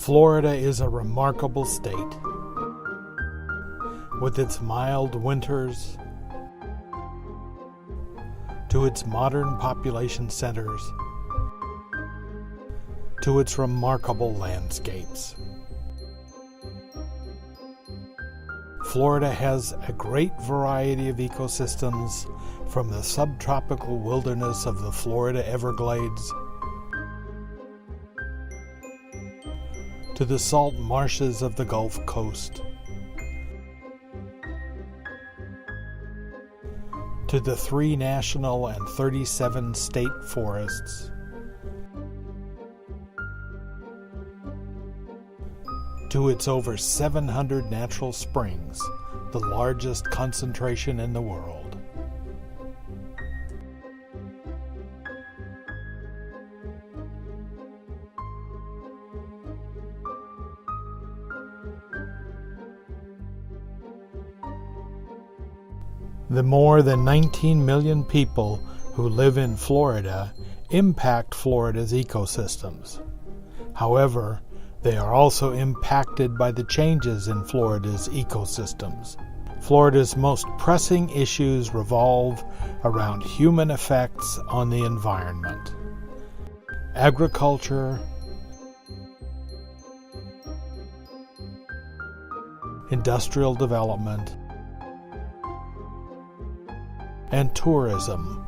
Florida is a remarkable state. With its mild winters, to its modern population centers, to its remarkable landscapes. Florida has a great variety of ecosystems, from the subtropical wilderness of the Florida Everglades to the salt marshes of the Gulf Coast, to the 3 national and 37 state forests, to its over 700 natural springs, the largest concentration in the world. The more than 19 million people who live in Florida impact Florida's ecosystems. However, they are also impacted by the changes in Florida's ecosystems. Florida's most pressing issues revolve around human effects on the environment. Agriculture, industrial development, and tourism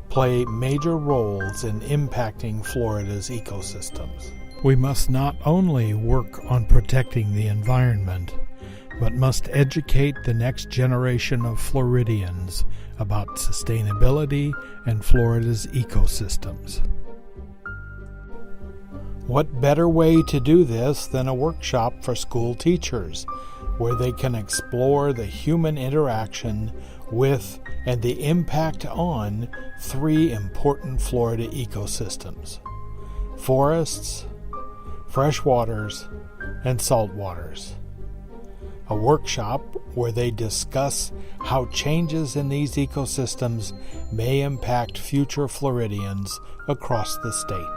play major roles in impacting Florida's ecosystems. We must not only work on protecting the environment, but must educate the next generation of Floridians about sustainability and Florida's ecosystems. What better way to do this than a workshop for school teachers, where they can explore the human interaction with and the impact on 3 important Florida ecosystems: forests, freshwaters, and saltwaters. A workshop where they discuss how changes in these ecosystems may impact future Floridians across the state.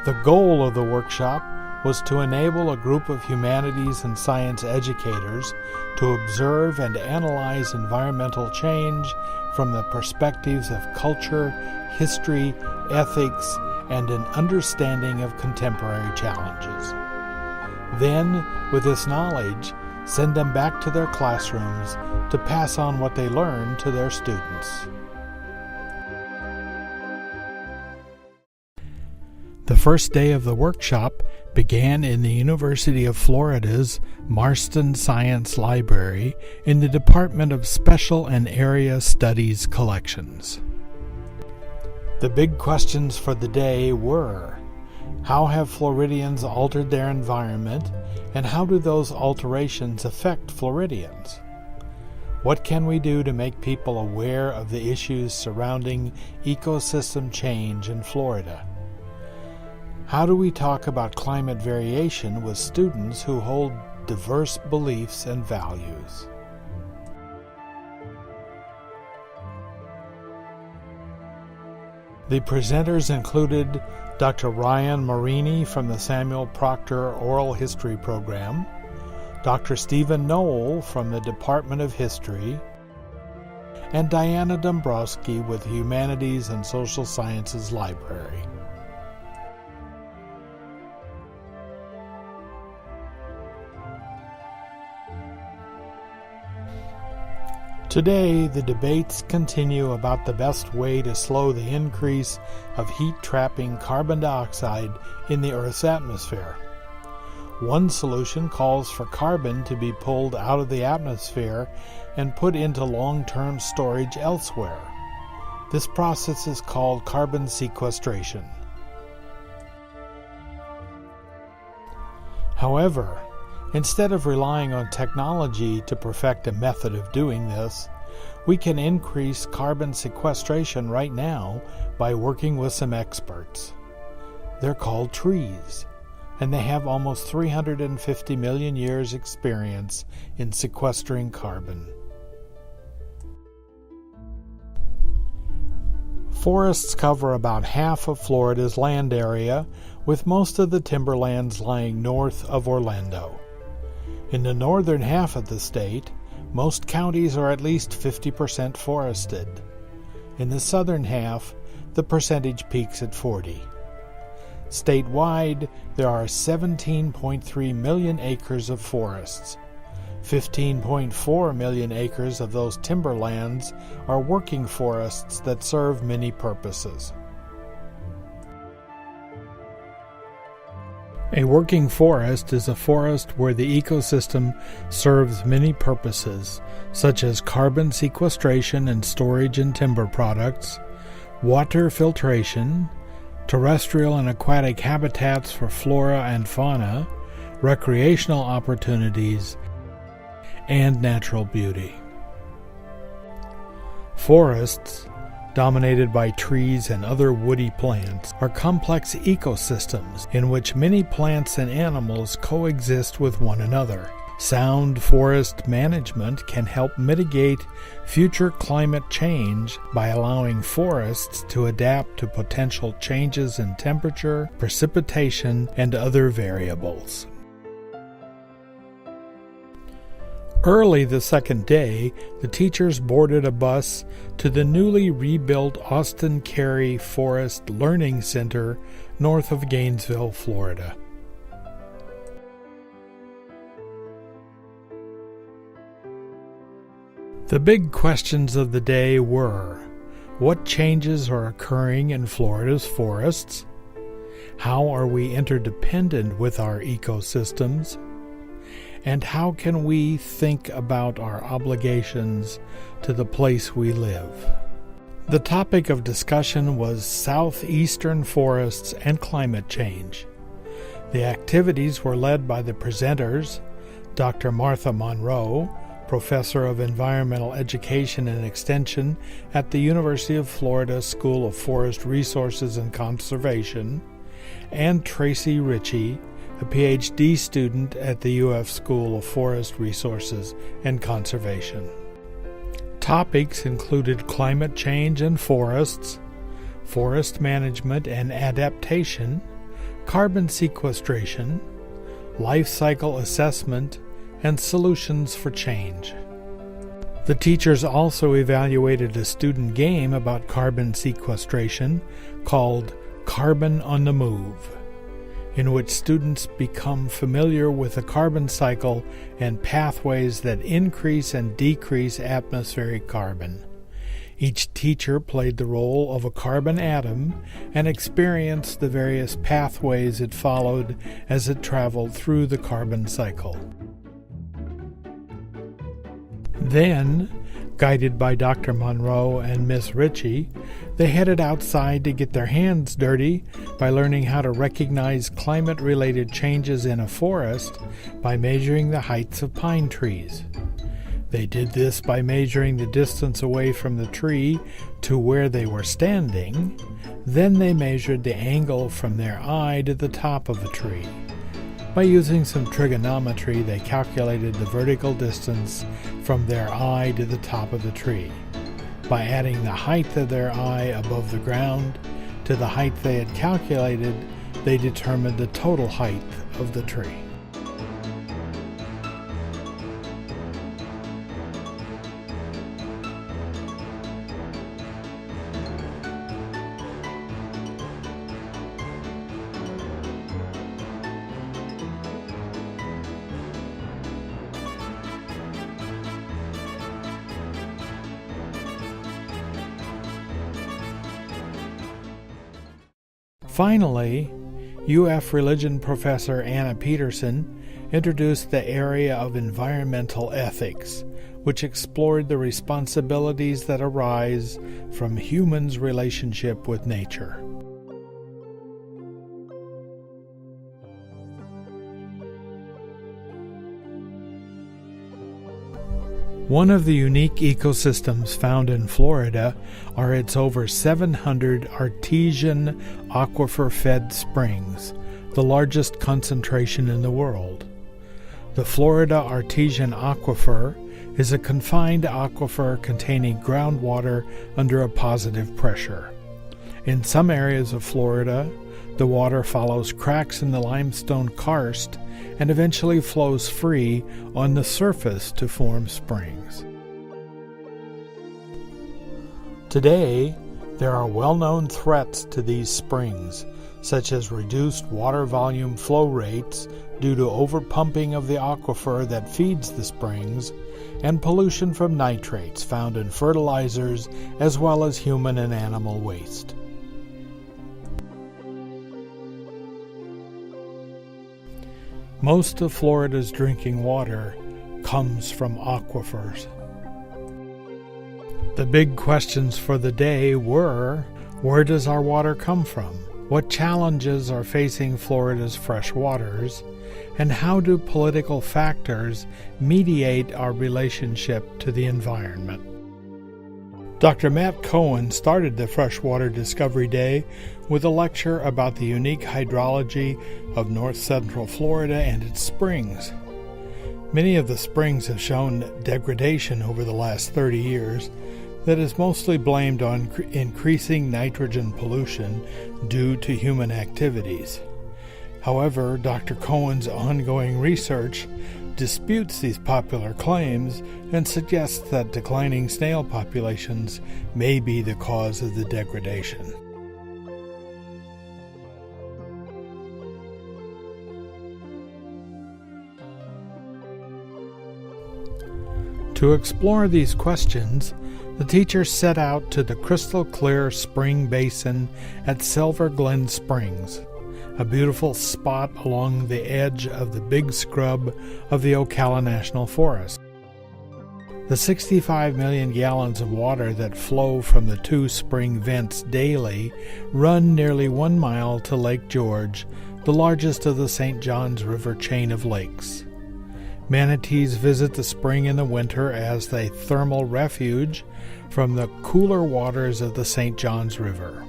The goal of the workshop was to enable a group of humanities and science educators to observe and analyze environmental change from the perspectives of culture, history, ethics, and an understanding of contemporary challenges. Then, with this knowledge, send them back to their classrooms to pass on what they learned to their students. The first day of the workshop began in the University of Florida's Marston Science Library in the Department of Special and Area Studies Collections. The big questions for the day were: how have Floridians altered their environment, and how do those alterations affect Floridians? What can we do to make people aware of the issues surrounding ecosystem change in Florida? How do we talk about climate variation with students who hold diverse beliefs and values? The presenters included Dr. Ryan Marini from the Samuel Proctor Oral History Program, Dr. Stephen Knoll from the Department of History, and Diana Dombrowski with the Humanities and Social Sciences Library. Today, the debates continue about the best way to slow the increase of heat-trapping carbon dioxide in the Earth's atmosphere. One solution calls for carbon to be pulled out of the atmosphere and put into long-term storage elsewhere. This process is called carbon sequestration. However, instead of relying on technology to perfect a method of doing this, we can increase carbon sequestration right now by working with some experts. They're called trees, and they have almost 350 million years experience in sequestering carbon. Forests cover about half of Florida's land area, with most of the timberlands lying north of Orlando. In the northern half of the state, most counties are at least 50% forested. In the southern half, the percentage peaks at 40%. Statewide, there are 17.3 million acres of forests. 15.4 million acres of those timberlands are working forests that serve many purposes. A working forest is a forest where the ecosystem serves many purposes, such as carbon sequestration and storage in timber products, water filtration, terrestrial and aquatic habitats for flora and fauna, recreational opportunities, and natural beauty. Forests, dominated by trees and other woody plants, are complex ecosystems in which many plants and animals coexist with one another. Sound forest management can help mitigate future climate change by allowing forests to adapt to potential changes in temperature, precipitation, and other variables. Early the second day, the teachers boarded a bus to the newly rebuilt Austin Carey Forest Learning Center north of Gainesville, Florida. The big questions of the day were: what changes are occurring in Florida's forests? How are we interdependent with our ecosystems? And how can we think about our obligations to the place we live? The topic of discussion was southeastern forests and climate change. The activities were led by the presenters, Dr. Martha Monroe, Professor of Environmental Education and Extension at the University of Florida School of Forest Resources and Conservation, and Tracy Ritchie, a PhD student at the UF School of Forest Resources and Conservation. Topics included climate change and forests, forest management and adaptation, carbon sequestration, life cycle assessment, and solutions for change. The teachers also evaluated a student game about carbon sequestration called Carbon on the Move, in which students become familiar with the carbon cycle and pathways that increase and decrease atmospheric carbon. Each teacher played the role of a carbon atom and experienced the various pathways it followed as it traveled through the carbon cycle. Then, guided by Dr. Monroe and Miss Ritchie, they headed outside to get their hands dirty by learning how to recognize climate-related changes in a forest by measuring the heights of pine trees. They did this by measuring the distance away from the tree to where they were standing. Then they measured the angle from their eye to the top of the tree. By using some trigonometry, they calculated the vertical distance from their eye to the top of the tree. By adding the height of their eye above the ground to the height they had calculated, they determined the total height of the tree. Finally, UF religion professor Anna Peterson introduced the area of environmental ethics, which explored the responsibilities that arise from humans' relationship with nature. One of the unique ecosystems found in Florida are its over 700 artesian aquifer-fed springs, the largest concentration in the world. The Florida Artesian Aquifer is a confined aquifer containing groundwater under a positive pressure. In some areas of Florida, The water follows cracks in the limestone karst and eventually flows free on the surface to form springs. Today, there are well-known threats to these springs, such as reduced water volume flow rates due to overpumping of the aquifer that feeds the springs, and pollution from nitrates found in fertilizers as well as human and animal waste. Most of Florida's drinking water comes from aquifers. The big questions for the day were, where does our water come from? What challenges are facing Florida's fresh waters? And how do political factors mediate our relationship to the environment? Dr. Matt Cohen started the Freshwater Discovery Day with a lecture about the unique hydrology of north central Florida and its springs. Many of the springs have shown degradation over the last 30 years that is mostly blamed on increasing nitrogen pollution due to human activities. However, Dr. Cohen's ongoing research disputes these popular claims and suggests that declining snail populations may be the cause of the degradation. To explore these questions, the teachers set out to the crystal-clear spring basin at Silver Glen Springs, a beautiful spot along the edge of the big scrub of the Ocala National Forest. The 65 million gallons of water that flow from the two spring vents daily run nearly 1 mile to Lake George, the largest of the St. Johns River chain of lakes. Manatees visit the spring in the winter as a thermal refuge from the cooler waters of the St. Johns River.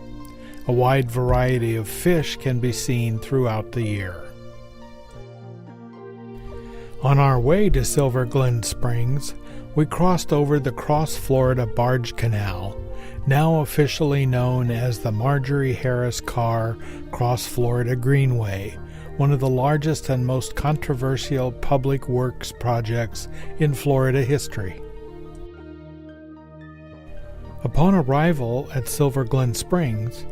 A wide variety of fish can be seen throughout the year. On our way to Silver Glen Springs, we crossed over the Cross Florida Barge Canal, now officially known as the Marjorie Harris Carr Cross Florida Greenway, one of the largest and most controversial public works projects in Florida history. Upon arrival at Silver Glen Springs,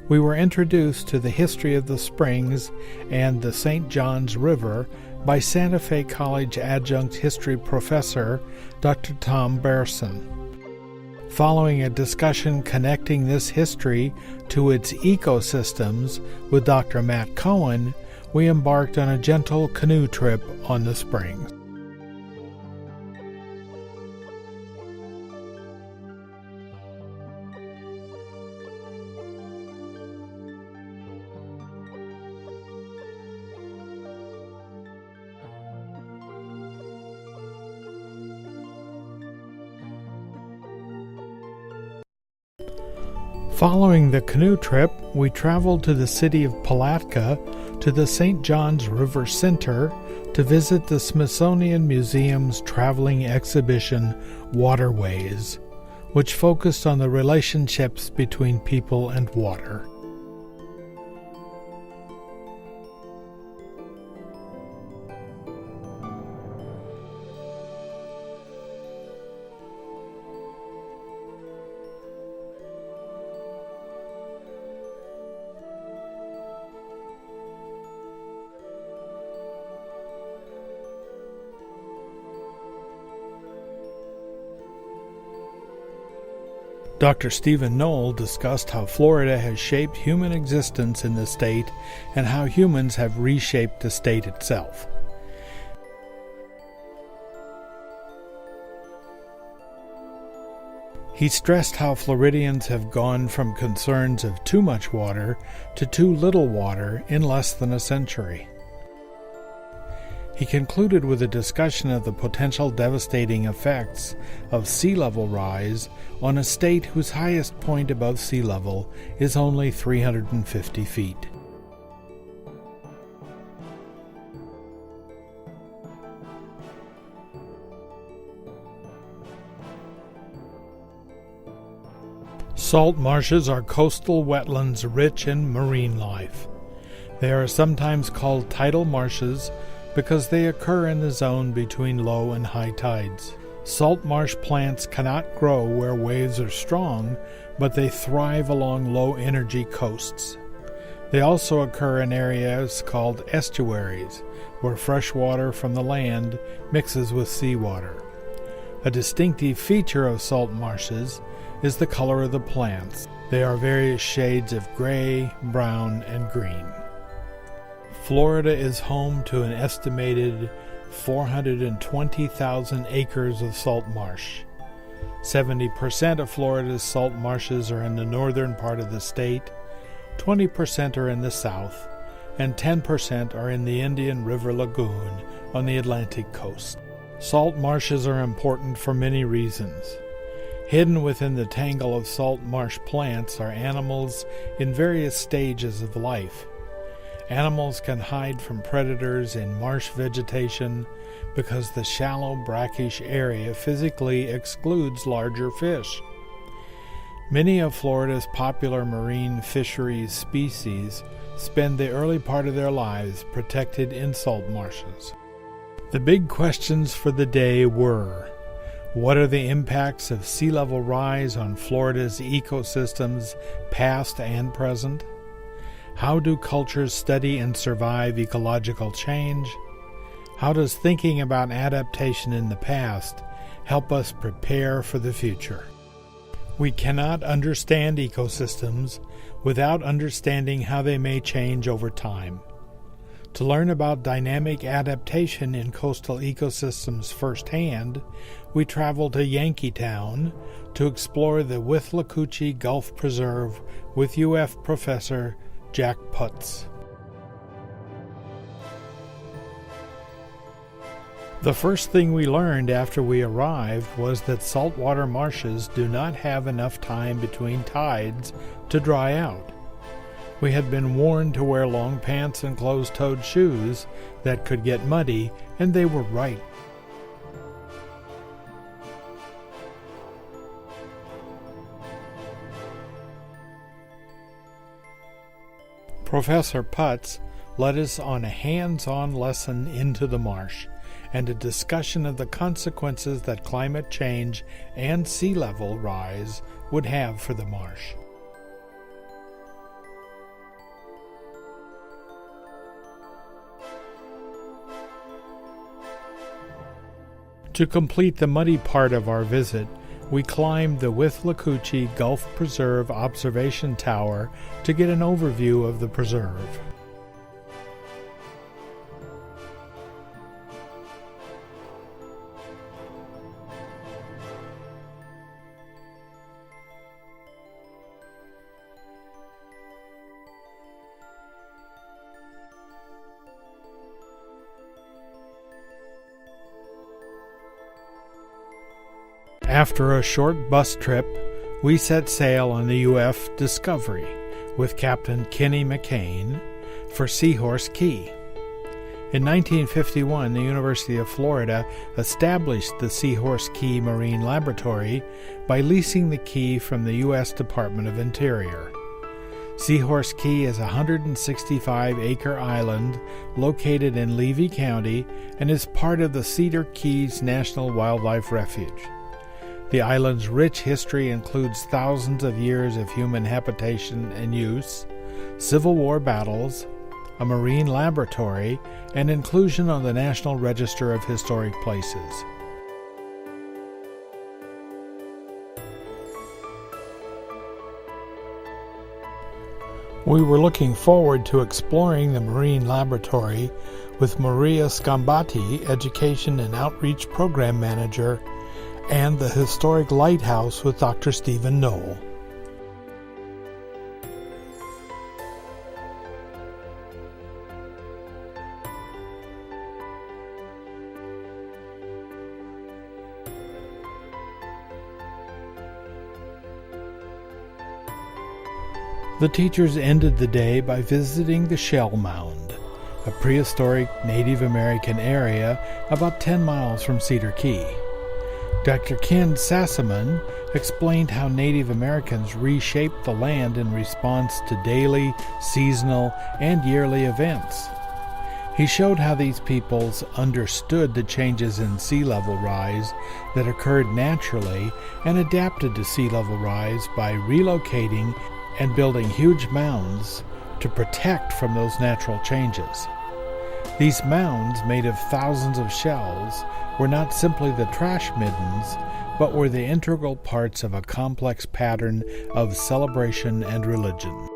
we were introduced to the history of the springs and the St. Johns River by Santa Fe College adjunct history professor Dr. Tom Berson. Following a discussion connecting this history to its ecosystems with Dr. Matt Cohen, we embarked on a gentle canoe trip on the springs. Following the canoe trip, we traveled to the city of Palatka to the St. Johns River Center to visit the Smithsonian Museum's traveling exhibition Waterways, which focused on the relationships between people and water. Dr. Stephen Knoll discussed how Florida has shaped human existence in the state and how humans have reshaped the state itself. He stressed how Floridians have gone from concerns of too much water to too little water in less than a century. He concluded with a discussion of the potential devastating effects of sea level rise on a state whose highest point above sea level is only 350 feet. Salt marshes are coastal wetlands rich in marine life. They are sometimes called tidal marshes because they occur in the zone between low and high tides. Salt marsh plants cannot grow where waves are strong, but they thrive along low-energy coasts. They also occur in areas called estuaries, where fresh water from the land mixes with seawater. A distinctive feature of salt marshes is the color of the plants. They are various shades of gray, brown, and green. Florida is home to an estimated 420,000 acres of salt marsh. 70% of Florida's salt marshes are in the northern part of the state, 20% are in the south, and 10% are in the Indian River Lagoon on the Atlantic coast. Salt marshes are important for many reasons. Hidden within the tangle of salt marsh plants are animals in various stages of life. Animals can hide from predators in marsh vegetation because the shallow, brackish area physically excludes larger fish. Many of Florida's popular marine fisheries species spend the early part of their lives protected in salt marshes. The big questions for the day were: what are the impacts of sea level rise on Florida's ecosystems, past and present? How do cultures study and survive ecological change? How does thinking about adaptation in the past help us prepare for the future? We cannot understand ecosystems without understanding how they may change over time. To learn about dynamic adaptation in coastal ecosystems firsthand, we travel to Yankeetown to explore the Withlacoochee Gulf Preserve with UF professor Jack Putz. The first thing we learned after we arrived was that saltwater marshes do not have enough time between tides to dry out. We had been warned to wear long pants and closed-toed shoes that could get muddy, and they were right. Professor Putz led us on a hands-on lesson into the marsh and a discussion of the consequences that climate change and sea level rise would have for the marsh. To complete the muddy part of our visit, we climbed the Withlacoochee Gulf Preserve Observation Tower to get an overview of the preserve. After a short bus trip, we set sail on the UF Discovery with Captain Kenny McCain for Seahorse Key. In 1951, the University of Florida established the Seahorse Key Marine Laboratory by leasing the key from the U.S. Department of Interior. Seahorse Key is a 165-acre island located in Levy County and is part of the Cedar Keys National Wildlife Refuge. The island's rich history includes thousands of years of human habitation and use, Civil War battles, a marine laboratory, and inclusion on the National Register of Historic Places. We were looking forward to exploring the marine laboratory with Maria Scambati, Education and Outreach Program Manager, and the historic lighthouse with Dr. Stephen Knoll. The teachers ended the day by visiting the Shell Mound, a prehistoric Native American area about 10 miles from Cedar Key. Dr. Ken Sassaman explained how Native Americans reshaped the land in response to daily, seasonal, and yearly events. He showed how these peoples understood the changes in sea level rise that occurred naturally and adapted to sea level rise by relocating and building huge mounds to protect from those natural changes. These mounds, made of thousands of shells, were not simply the trash middens, but were the integral parts of a complex pattern of celebration and religion.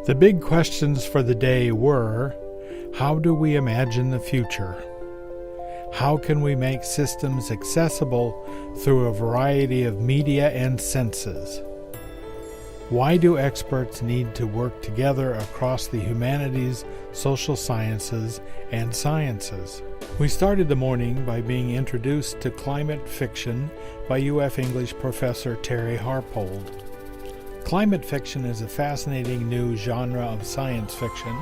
The big questions for the day were, how do we imagine the future? How can we make systems accessible through a variety of media and senses? Why do experts need to work together across the humanities, social sciences, and sciences? We started the morning by being introduced to climate fiction by UF English professor Terry Harpold. Climate fiction is a fascinating new genre of science fiction,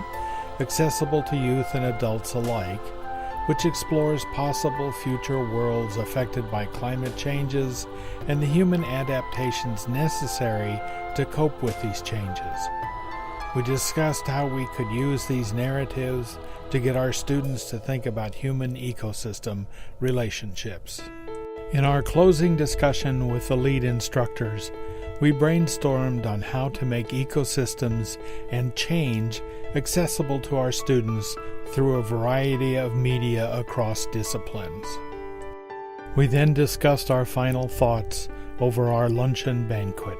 accessible to youth and adults alike, which explores possible future worlds affected by climate changes and the human adaptations necessary to cope with these changes. We discussed how we could use these narratives to get our students to think about human ecosystem relationships. In our closing discussion with the lead instructors, we brainstormed on how to make ecosystems and change accessible to our students through a variety of media across disciplines. We then discussed our final thoughts over our luncheon banquet.